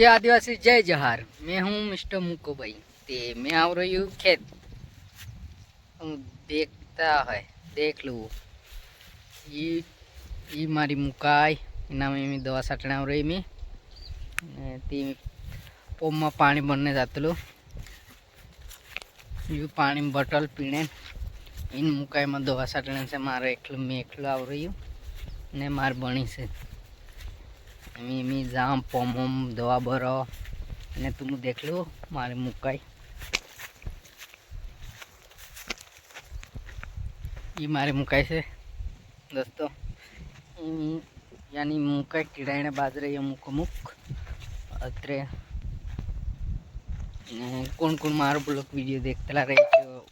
जय आदिवासी जय जहार। मैं हूँ मिस्टर मुको भाई। ते मैं आ रही हूँ खेत। तुम देखता है देख लो ये मारी मुकाई इना में मैं दवा साटने आ रही मैं ती पोम में पानी बनने जाते लो ये पानी में बटल पीने इन मुकाई में दवा साटने से मारे मैं एकलो आ रही हूँ ने मार बनी से मी जाम पोम दवा भरो ने तुम देख लो मारे मुकाई ये मारे मुकाई से दोस्तों यानी मुकाई कीड़ाने बाजरे या मुक मुक अत्रे कौन कौन मारो ब्लॉग वीडियो देखता रही तो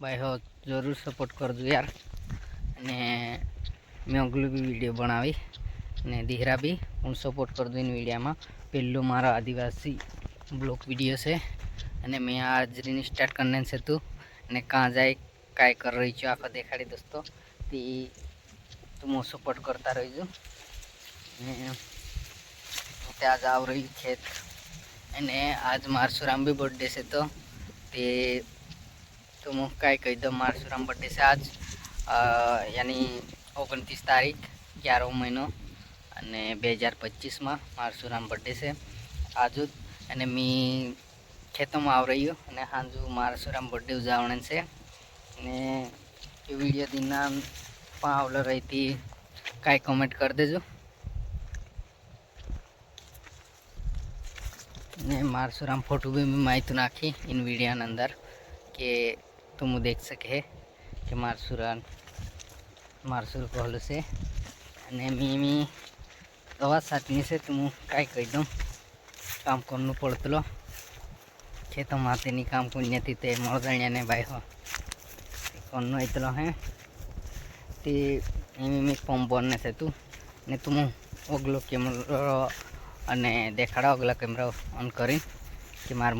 भाई हो जरूर सपोर्ट कर दो यार ने मैं अगलू भी वीडियो बनावी ने धीरा भी हूँ सपोर्ट कर दो इन वीडियो में पहलू मारा आदिवासी ब्लॉग वीडियो से अने मैं आज रीन स्टार्ट करने से तू ने कहाँ जाए काय कर रही छो आखो देखाड़ी दोस्तों ती तुम सपोर्ट करता रही जो आज आ रही खेत अने आज मारसुराम भी बर्थडे से तो ते तुम काय कही दो मारसुराम बर्थडे से आज यानी 29 तारीख 11 महीनो अने 2025 में मारसुराम बर्थडे से आज अने मी खेतों में आ रही हूँ अने हाजू मारसुराम बर्थडे उजावने से ने ये वीडियो दिना पावल रही थी काय कमेंट कर देजो ने मारसुराम फोटो भी मैं माहिती नाखी इन वीडियो अंदर के तुम देख सके कि मारसुर कहल से अने मी दवा साटनी से तुम काय कही दूँ काम करना पड़तलो खेतों माते नहीं काम करनी थी ते मरदाणिया ने भाई हो करना इतलो है ते मी पंप बनने से तू ने तुम अगलो कैमरा अने देखाड़ा अगला कैमरा ऑन करी कि मार